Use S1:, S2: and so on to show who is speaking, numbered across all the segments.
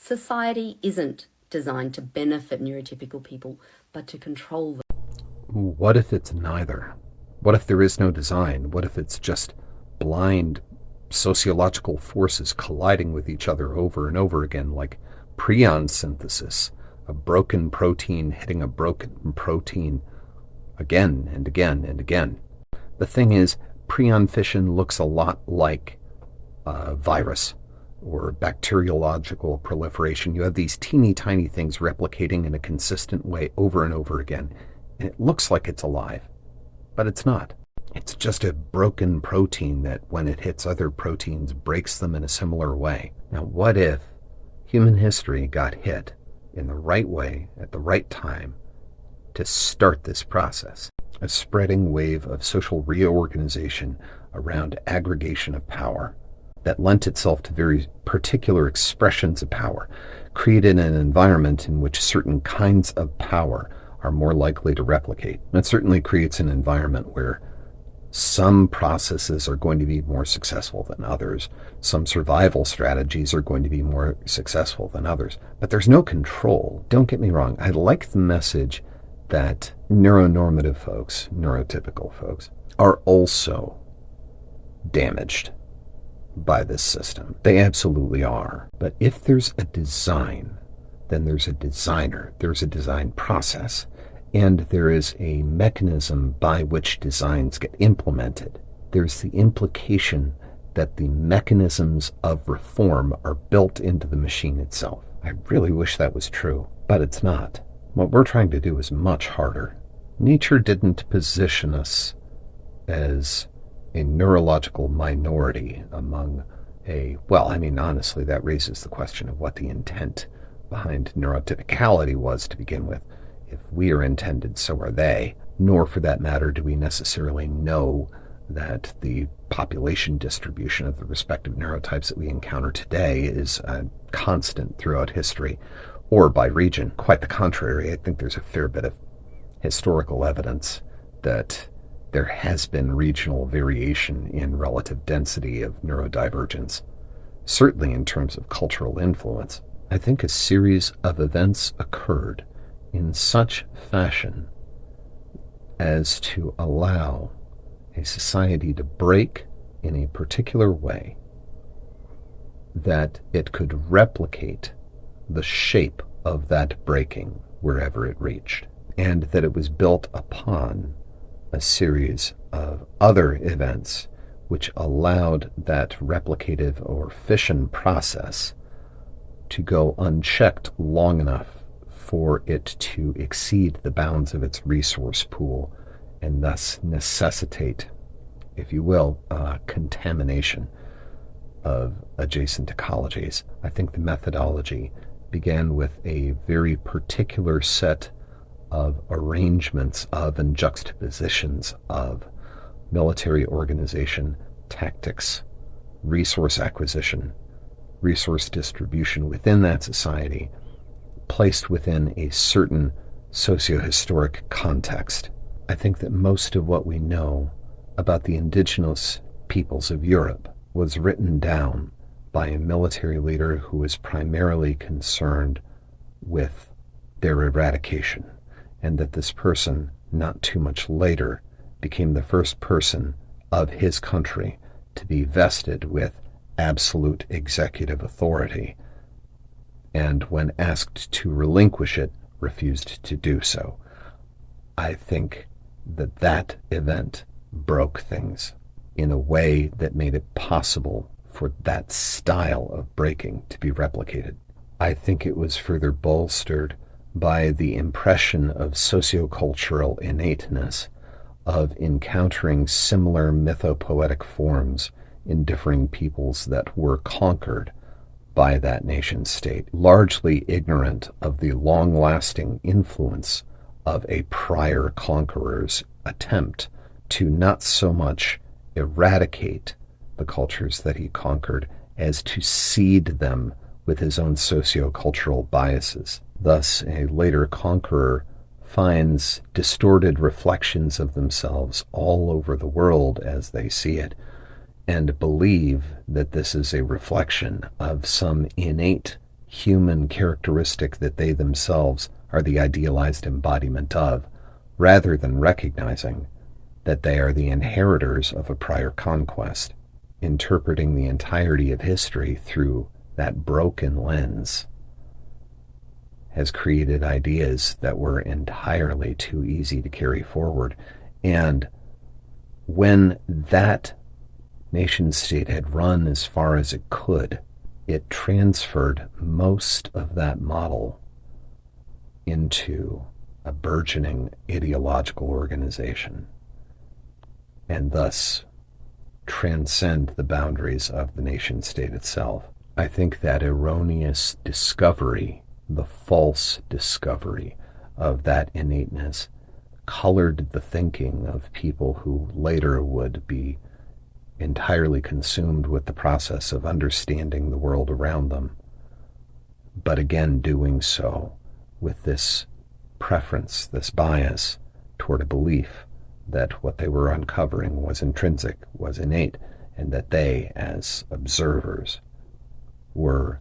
S1: Society isn't designed to benefit neurotypical people, but to control them.
S2: What if it's neither? What if there is no design? What if it's just blind sociological forces colliding with each other over and over again, like prion synthesis, a broken protein hitting a broken protein again and again and again? The thing is, prion fission looks a lot like a virus or bacteriological proliferation. You have these teeny tiny things replicating in a consistent way over and over again, and it looks like it's alive, but it's not. It's just a broken protein that, when it hits other proteins, breaks them in a similar way. Now, what if human history got hit in the right way at the right time to start this process? A spreading wave of social reorganization around aggregation of power that lent itself to very particular expressions of power, created an environment in which certain kinds of power are more likely to replicate. It certainly creates an environment where some processes are going to be more successful than others. Some survival strategies are going to be more successful than others. But there's no control. Don't get me wrong. I like the message that neuronormative folks, neurotypical folks, are also damaged by this system. They absolutely are. But if there's a design, then there's a designer, there's a design process, and there is a mechanism by which designs get implemented. There's the implication that the mechanisms of reform are built into the machine itself. I really wish that was true, but it's not. What we're trying to do is much harder. Nature didn't position us as a neurological minority among honestly, that raises the question of what the intent behind neurotypicality was to begin with. If we are intended, so are they. Nor, for that matter, do we necessarily know that the population distribution of the respective neurotypes that we encounter today is constant throughout history or by region. Quite the contrary. I think there's a fair bit of historical evidence that there has been regional variation in relative density of neurodivergence, certainly in terms of cultural influence. I think a series of events occurred in such fashion as to allow a society to break in a particular way that it could replicate the shape of that breaking wherever it reached, and that it was built upon a series of other events which allowed that replicative or fission process to go unchecked long enough for it to exceed the bounds of its resource pool and thus necessitate, if you will, contamination of adjacent ecologies. I think the methodology began with a very particular set of arrangements of and juxtapositions of military organization, tactics, resource acquisition, resource distribution within that society, placed within a certain socio-historic context. I think that most of what we know about the indigenous peoples of Europe was written down by a military leader who was primarily concerned with their eradication, and that this person, not too much later, became the first person of his country to be vested with absolute executive authority, and when asked to relinquish it, refused to do so. I think that that event broke things in a way that made it possible for that style of breaking to be replicated. I think it was further bolstered by the impression of sociocultural innateness of encountering similar mythopoetic forms in differing peoples that were conquered by that nation state, largely ignorant of the long-lasting influence of a prior conqueror's attempt to not so much eradicate the cultures that he conquered as to seed them with his own sociocultural biases. Thus, a later conqueror finds distorted reflections of themselves all over the world as they see it, and believe that this is a reflection of some innate human characteristic that they themselves are the idealized embodiment of, rather than recognizing that they are the inheritors of a prior conquest, interpreting the entirety of history through that broken lens has created ideas that were entirely too easy to carry forward. And when that nation state had run as far as it could, it transferred most of that model into a burgeoning ideological organization, and thus transcend the boundaries of the nation state itself. I think that erroneous discovery, the false discovery of that innateness, colored the thinking of people who later would be entirely consumed with the process of understanding the world around them, but again doing so with this preference, this bias toward a belief that what they were uncovering was intrinsic, was innate, and that they, as observers, were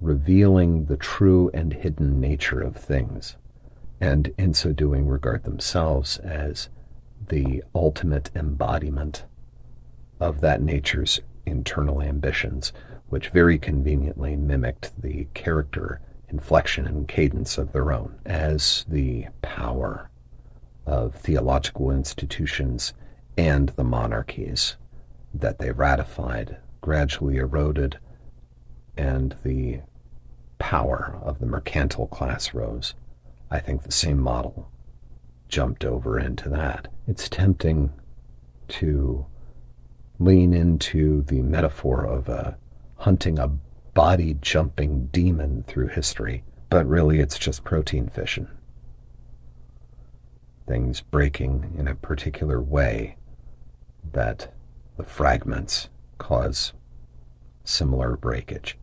S2: revealing the true and hidden nature of things, and in so doing regard themselves as the ultimate embodiment of that nature's internal ambitions, which very conveniently mimicked the character, inflection, and cadence of their own, as the power of theological institutions and the monarchies that they ratified gradually eroded, and the power of the mercantile class rose. I think the same model jumped over into that. It's tempting to lean into the metaphor of hunting a body-jumping demon through history, but really it's just protein fission. Things breaking in a particular way that the fragments cause similar breakage.